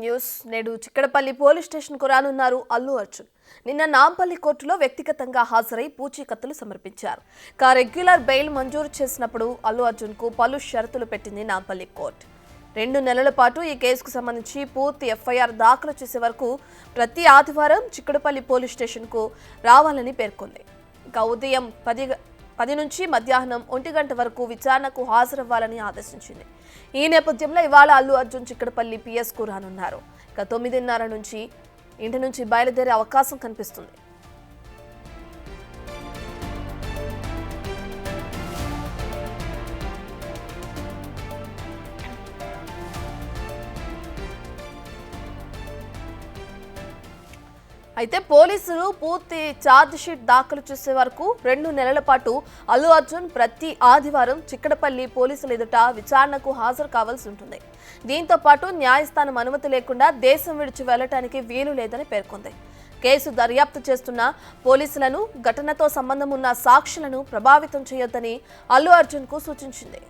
News నేడు Chikkadpally police station కు రానున్నారు అల్లు అర్జున్. నిన్న నాంపల్లి కోర్టులో వ్యక్తిగతంగా హాజరై పూచీకత్తులు సమర్పించారు. రెగ్యులర్ బెయిల్ మంజూరు చేసినప్పుడు అల్లు అర్జున్ కు పలు షరతులు పెట్టింది నాంపల్లి కోర్టు. 2 నెలల పాటు ఈ కేసుకు సంబంధించి పూర్తి ఎఫ్ఐఆర్ దాఖలు చేసే వరకు ప్రతి ఆదివారం చిక్కడపల్లి పోలీస్ స్టేషన్ కు రావాలని పేర్కొంది. ఉదయం 10 నుంచి మధ్యాహ్నం 1 గంట వరకు విచారణకు హాజరవ్వాలని ఆదేశించింది. ఈ నేపథ్యంలో ఇవాళ అల్లు అర్జున్ చిక్కడపల్లి పిఎస్ కు రానున్నారు. 9:30 నుంచి ఇంటి నుంచి బయలుదేరే అవకాశం కనిపిస్తుంది. అయితే పోలీసులు పూర్తి ఛార్జ్ షీట్ దాఖలు చేసే వరకు 2 నెలల పాటు అల్లు అర్జున్ ప్రతి ఆదివారం చిక్కడపల్లి పోలీసుల ఎదుట విచారణకు హాజరు కావాల్సి ఉంటుంది. దీంతో పాటు న్యాయస్థానం అనుమతి లేకుండా దేశం విడిచి వెళ్లడానికి వీలు లేదని పేర్కొంది. కేసు దర్యాప్తు చేస్తున్న పోలీసులను ఘటనతో సంబంధం ఉన్న సాక్షులను ప్రభావితం చేయొద్దని అల్లు అర్జున్ కు సూచించింది.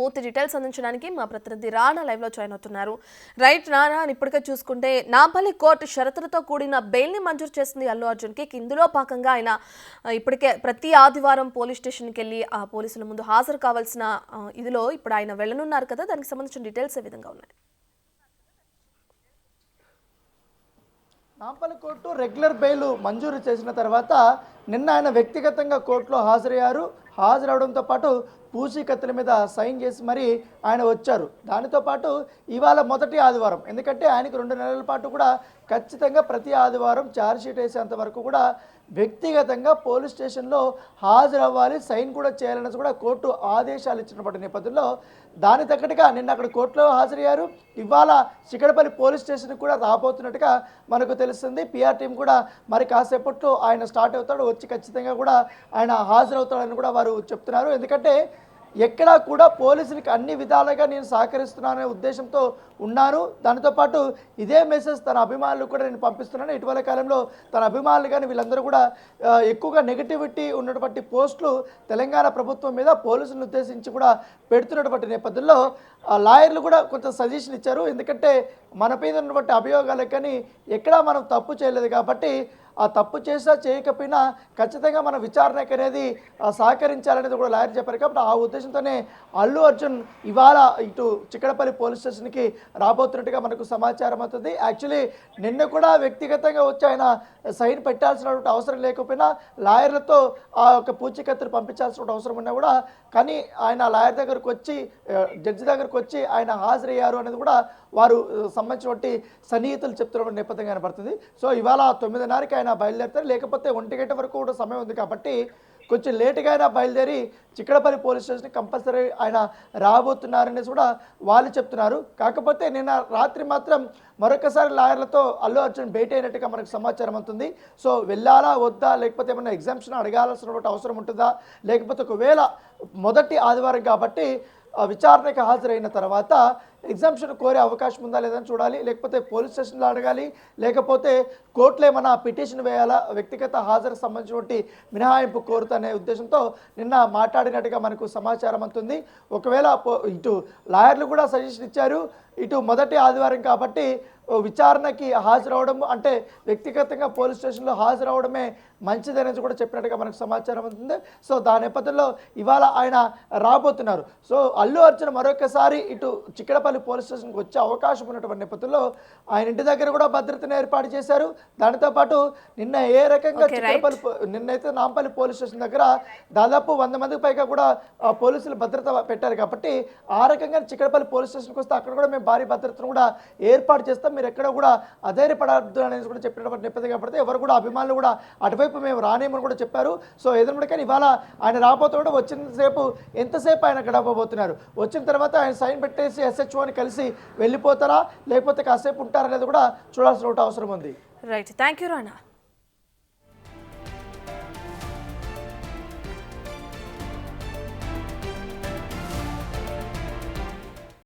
పూర్తి డీటెయిల్స్ అందించడానికి మా ప్రతినిధి రానా లైవ్ లో జాయిన్ అవుతున్నారు. రైట్ రానా, ఇప్పటికే చూసుకుంటే నాంపల్లి కోర్టు షరతులతో కూడిన బెయిల్ ని మంజూరు చేసింది అల్లు అర్జున్ కి. ఇందులో భాగంగా ఆయన ఇప్పటికే ప్రతి ఆదివారం పోలీస్ స్టేషన్కి వెళ్ళి ఆ పోలీసుల ముందు హాజరు కావాల్సిన ఇదిలో ఇప్పుడు ఆయన వెళ్ళనున్నారు కదా, దానికి సంబంధించిన డీటెయిల్స్ ఏ విధంగా ఉన్నాయి? నాంపల్లి కోర్టు రెగ్యులర్ బెయిల్ మంజూరు చేసిన తర్వాత నిన్న ఆయన వ్యక్తిగతంగా కోర్టులో హాజరయ్యారు. హాజరవడంతో పాటు పూచీకత్తుల మీద సైన్ చేసి మరి ఆయన వచ్చారు. దానితో పాటు ఇవాళ మొదటి ఆదివారం, ఎందుకంటే ఆయనకు 2 నెలల పాటు కూడా ఖచ్చితంగా ప్రతి ఆదివారం ఛార్జ్షీట్ వేసేంత వరకు కూడా వ్యక్తిగతంగా పోలీస్ స్టేషన్లో హాజరవ్వాలి, సైన్ కూడా చేయాలని కూడా కోర్టు ఆదేశాలు ఇచ్చినప్పటి నేపథ్యంలో దాని తగ్గట్టుగా నిన్న అక్కడ కోర్టులో హాజరయ్యారు. ఇవాళ చిక్కడపల్లి పోలీస్ స్టేషన్కి కూడా రాబోతున్నట్టుగా మనకు తెలుస్తుంది. పిఆర్ టీం కూడా మరి కాసేపట్లో ఆయన స్టార్ట్ అవుతాడు, వచ్చి ఖచ్చితంగా కూడా ఆయన హాజరవుతాడని కూడా వారు చెప్తున్నారు. ఎందుకంటే ఎక్కడా కూడా పోలీసులకి అన్ని విధాలుగా నేను సహకరిస్తున్నాననే ఉద్దేశంతో ఉన్నాను. దానితో పాటు ఇదే మెసేజ్ తన అభిమానులకు కూడా నేను పంపిస్తున్నాను. ఇటీవల కాలంలో తన అభిమానులు కానీ వీళ్ళందరూ కూడా ఎక్కువగా నెగిటివిటీ ఉన్నటువంటి పోస్టులు తెలంగాణ ప్రభుత్వం మీద పోలీసులను ఉద్దేశించి కూడా పెడుతున్నటువంటి నేపథ్యంలో లాయర్లు కూడా కొంత సజెషన్ ఇచ్చారు. ఎందుకంటే మన మీద ఉన్నటువంటి అభియోగాలకు కానీ ఎక్కడా మనం తప్పు చేయలేదు కాబట్టి ఆ తప్పు చేసినా చేయకపోయినా ఖచ్చితంగా మన విచారణకు అనేది సహకరించాలనేది కూడా లాయర్ చెప్పారు. కాబట్టి ఆ ఉద్దేశంతోనే అల్లు అర్జున్ ఇవాళ ఇటు చిక్కడపల్లి పోలీస్ స్టేషన్కి రాబోతున్నట్టుగా మనకు సమాచారం అవుతుంది. యాక్చువల్లీ నిన్న కూడా వ్యక్తిగతంగా వచ్చి ఆయన సైన్ పెట్టాల్సినటువంటి అవసరం లేకపోయినా లాయర్లతో ఆ యొక్క పూచీకత్తులు పంపించాల్సిన అవసరం ఉన్నా కూడా కానీ ఆయన లాయర్ దగ్గరకు వచ్చి జడ్జి దగ్గరకు వచ్చి ఆయన హాజరయ్యారు అనేది కూడా వారు సంబంధించినటువంటి సన్నిహితులు చెప్తున్న నేపథ్యం కనబడుతుంది. సో ఇవాళ 9:30కి ఆయన బయలుదేరుతారు, లేకపోతే 1 గంట వరకు కూడా సమయం ఉంది కాబట్టి కొంచెం లేటుగా అయినా బయలుదేరి చిక్కడపల్లి పోలీస్ స్టేషన్కి కంపల్సరీ ఆయన రాబోతున్నారనేసి కూడా వాళ్ళు చెప్తున్నారు. కాకపోతే నిన్న రాత్రి మాత్రం మరొకసారి లాయర్లతో అల్లు అర్జున్ భేటీ అయినట్టుగా మనకు సమాచారం అవుతుంది. సో వెళ్ళాలా వద్దా, లేకపోతే ఏమైనా ఎగ్జామ్షన్ అడగాల్సినటువంటి అవసరం ఉంటుందా, లేకపోతే ఒకవేళ మొదటి ఆదివారం కాబట్టి విచారణకు హాజరైన తర్వాత ఎగ్జామ్షన్ కోరే అవకాశం ఉందా లేదని చూడాలి, లేకపోతే పోలీస్ స్టేషన్లో అడగాలి, లేకపోతే కోర్టులో ఏమైనా పిటిషన్ వేయాలా, వ్యక్తిగత హాజరుకు సంబంధించినటువంటి మినహాయింపు కోరుతనే ఉద్దేశంతో నిన్న మాట్లాడినట్టుగా మనకు సమాచారం అవుతుంది. ఒకవేళ ఇటు లాయర్లు కూడా సజెషన్ ఇచ్చారు, ఇటు మొదటి ఆదివారం కాబట్టి విచారణకి హాజరవడం అంటే వ్యక్తిగతంగా పోలీస్ స్టేషన్లో హాజరవడమే మంచిదనేది కూడా చెప్పినట్టుగా మనకు సమాచారం అవుతుంది. సో దాని నేపథ్యంలో ఇవాళ ఆయన రాబోతున్నారు. సో అల్లు అర్జున్ మరొకసారి ఇటు చిక్కడపల్లి పోలీస్ స్టేషన్కి వచ్చే అవకాశం ఉన్నటువంటి నేపథ్యంలో ఆయన ఇంటి దగ్గర కూడా భద్రతను ఏర్పాటు చేశారు. దానితో పాటు నిన్న ఏ రకంగా నిన్నైతే నాంపల్లి పోలీస్ స్టేషన్ దగ్గర దాదాపు 100 మందికి పైగా కూడా పోలీసులు భద్రత పెట్టారు కాబట్టి ఆ రకంగా చిక్కడపల్లి పోలీస్ స్టేషన్కి వస్తే అక్కడ కూడా మేము భారీ భద్రతను కూడా ఏర్పాటు చేస్తాం, మీరు ఎక్కడ కూడా అధైర్యపడద్దు అనేది కూడా చెప్పినటువంటి నేపథ్యం కాబట్టి ఎవరు కూడా అభిమానులు కూడా అటువైపు మేము రానేమని కూడా చెప్పారు. సో ఏదైనా కానీ ఇవాళ ఆయన రాబోతూ ఎంతసేపు ఆయన గడపబోతున్నారు, వచ్చిన తర్వాత ఆయన సైన్ పెట్టేసి SHOని కలిసి వెళ్ళిపోతారా లేకపోతే కాసేపు ఉంటారా అనేది కూడా చూడాల్సిన అవసరం ఉంది. Right, thank you Rana.